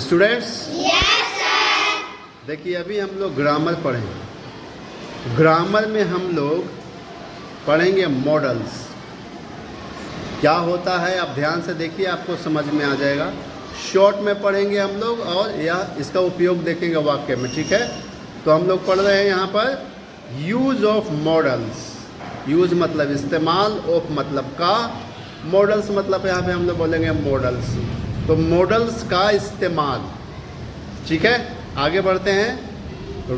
Students, yes sir. देखिए अभी हम लोग ग्रामर पढ़ेंगे। ग्रामर में हम लोग पढ़ेंगे मॉडल्स। क्या होता है आप ध्यान से देखिए, आपको समझ में आ जाएगा। शॉर्ट में पढ़ेंगे हम लोग और यह इसका उपयोग देखेंगे वाक्य में, ठीक है। तो हम लोग पढ़ रहे हैं यहाँ पर यूज़ ऑफ मॉडल्स। यूज़ मतलब इस्तेमाल, ऑफ मतलब का, मॉडल्स मतलब यहाँ पे हम लोग बोलेंगे मॉडल्स। तो मॉडल्स का इस्तेमाल, ठीक है। आगे बढ़ते हैं।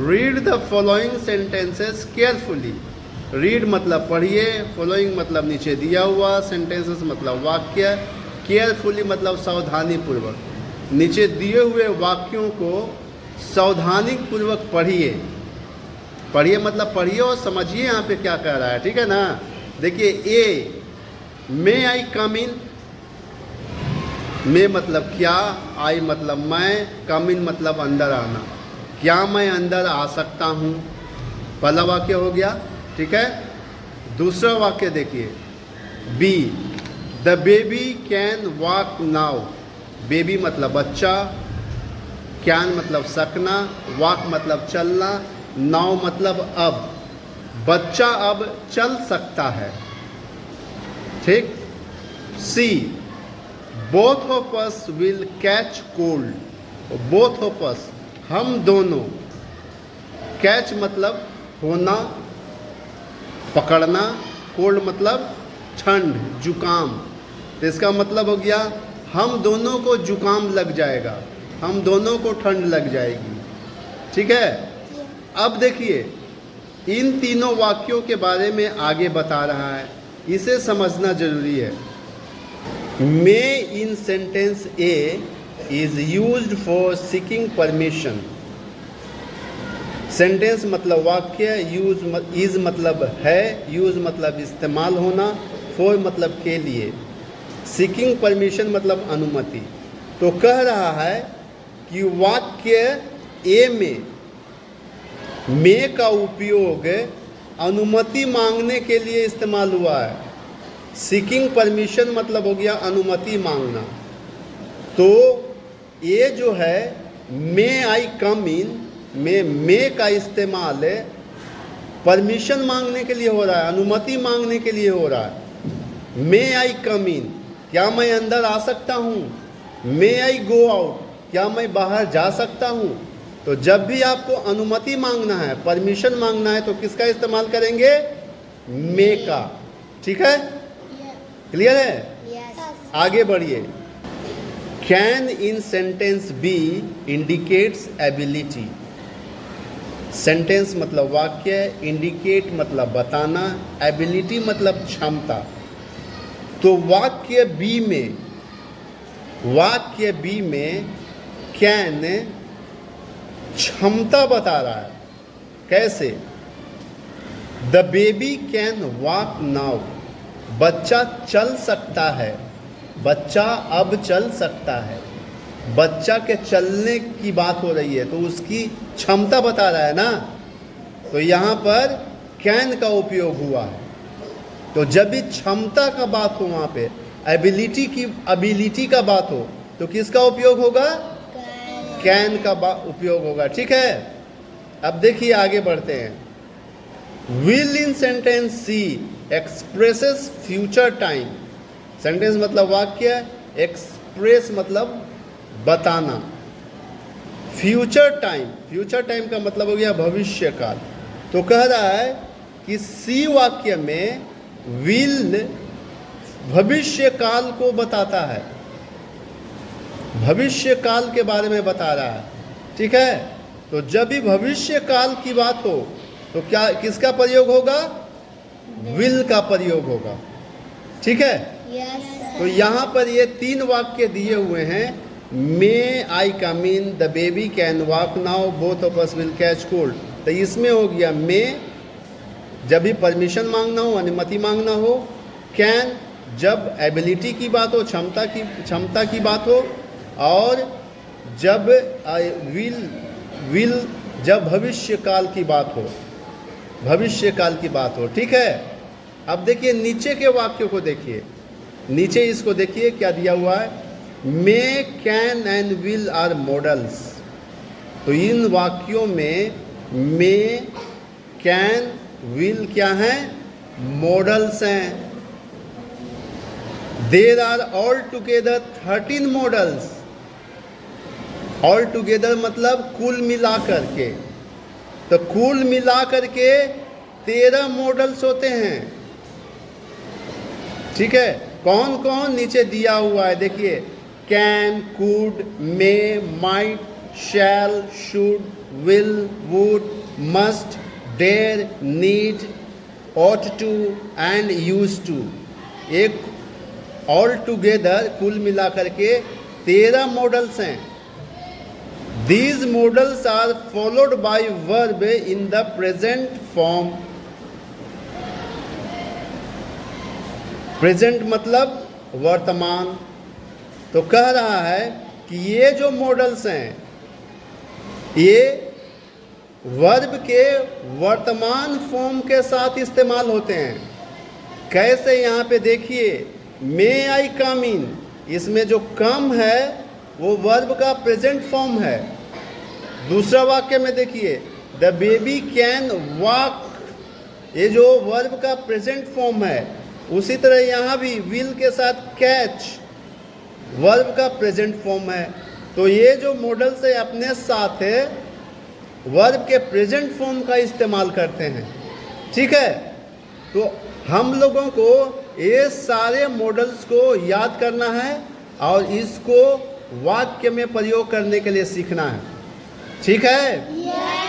Read the following sentences carefully. Read मतलब पढ़िए, फॉलोइंग मतलब नीचे दिया हुआ, सेंटेंसेस मतलब वाक्य, केयरफुली मतलब सावधानी पूर्वक। नीचे दिए हुए वाक्यों को सावधानी पूर्वक पढ़िए। पढ़िए मतलब पढ़िए और समझिए यहाँ पे क्या कह रहा है, ठीक है ना। देखिए ए, मे आई कम इन। मे मतलब क्या, आई मतलब मैं, कम इन मतलब अंदर आना। क्या मैं अंदर आ सकता हूँ, पहला वाक्य हो गया, ठीक है। दूसरा वाक्य देखिए b, the baby can walk now. Baby मतलब बच्चा, कैन मतलब सकना, वॉक मतलब चलना, नाउ मतलब अब। बच्चा अब चल सकता है, ठीक। See, both of us will catch cold. Both of us हम दोनों, कैच मतलब होना, पकड़ना, कोल्ड मतलब ठंड, जुकाम। तो इसका मतलब हो गया हम दोनों को जुकाम लग जाएगा, हम दोनों को ठंड लग जाएगी, ठीक है। अब देखिए इन तीनों वाक्यों के बारे में आगे बता रहा है, इसे समझना जरूरी है। May in sentence A is used for seeking permission. Sentence मतलब वाक्य, यूज इज मतलब है, यूज मतलब इस्तेमाल होना, फॉर मतलब के लिए, सीकिंग परमिशन मतलब अनुमति। तो कह रहा है कि वाक्य ए में मे का उपयोग अनुमति मांगने के लिए इस्तेमाल हुआ है। सीकिंग परमिशन मतलब हो गया अनुमति मांगना। तो ये जो है मे आई कम इन में मे का इस्तेमाल परमिशन मांगने के लिए हो रहा है, अनुमति मांगने के लिए हो रहा है। मे आई कम इन, क्या मैं अंदर आ सकता हूँ। मे आई गो आउट, क्या मैं बाहर जा सकता हूँ। तो जब भी आपको अनुमति मांगना है, परमिशन मांगना है, तो किसका इस्तेमाल करेंगे, मे का, ठीक है। क्लियर है, यस। आगे बढ़िए। Can in sentence b indicates ability. Sentence मतलब वाक्य, इंडिकेट मतलब बताना, एबिलिटी मतलब क्षमता। तो वाक्य बी में कैन क्षमता बता रहा है। कैसे, the baby can walk now. बच्चा चल सकता है, बच्चा अब चल सकता है। बच्चा के चलने की बात हो रही है तो उसकी क्षमता बता रहा है ना। तो यहाँ पर कैन का उपयोग हुआ है। तो जब भी क्षमता का बात हो, वहाँ पे एबिलिटी का बात हो, तो किसका उपयोग होगा, कैन का उपयोग होगा, ठीक है। अब देखिए आगे बढ़ते हैं। Will in sentence c expresses future time. Sentence मतलब वाक्य, एक्सप्रेस मतलब बताना, फ्यूचर टाइम का मतलब हो गया भविष्य काल। तो कह रहा है कि सी वाक्य में विल भविष्य काल को बताता है, भविष्य काल के बारे में बता रहा है, ठीक है। तो जब भी भविष्य काल की बात हो तो क्या किसका प्रयोग होगा, विल का प्रयोग होगा, ठीक है। यस। तो यहाँ पर ये तीन वाक्य दिए हुए हैं। May I come in, the baby can walk now, both of us will catch cold. तो इसमें हो गया मे जब भी परमिशन मांगना हो, अनुमति मांगना हो, कैन जब एबिलिटी की बात हो, क्षमता की बात हो, और जब विल जब भविष्य काल की बात हो, ठीक है। अब देखिए नीचे के वाक्यों को देखिए, नीचे इसको देखिए क्या दिया हुआ है। May, can and will are modals. तो इन वाक्यों में मे, कैन, विल क्या हैं? मॉडल्स हैं। There are all together 13 modals. All together मतलब कुल मिलाकर के। तो कुल मिलाकर के 13 मॉडल्स होते हैं। ठीक है, कौन कौन नीचे दिया हुआ है देखिए, can, could, may, might, shall, should, will, would, must, dare, need, ought to and use to. एक ऑल टुगेदर कुल मिलाकर के 13 मॉडल्स हैं। These models are followed by verb in the present form। Present मतलब वर्तमान। तो कह रहा है कि ये जो मॉडल्स हैं ये वर्ब के वर्तमान फॉर्म के साथ इस्तेमाल होते हैं। कैसे? यहाँ पे देखिए, मे आई कम इन, इसमें जो कम है वो वर्ब का प्रेजेंट फॉर्म है। दूसरा वाक्य में देखिए, द बेबी कैन वॉक, ये जो वर्ब का प्रेजेंट फॉर्म है। उसी तरह यहाँ भी विल के साथ कैच वर्ब का प्रेजेंट फॉर्म है। तो ये जो मॉडल्स है अपने साथ है वर्ब के प्रेजेंट फॉर्म का इस्तेमाल करते हैं। ठीक है, तो हम लोगों को ये सारे मॉडल्स को याद करना है और इसको वाक्य में प्रयोग करने के लिए सीखना है। ठीक है? Yes,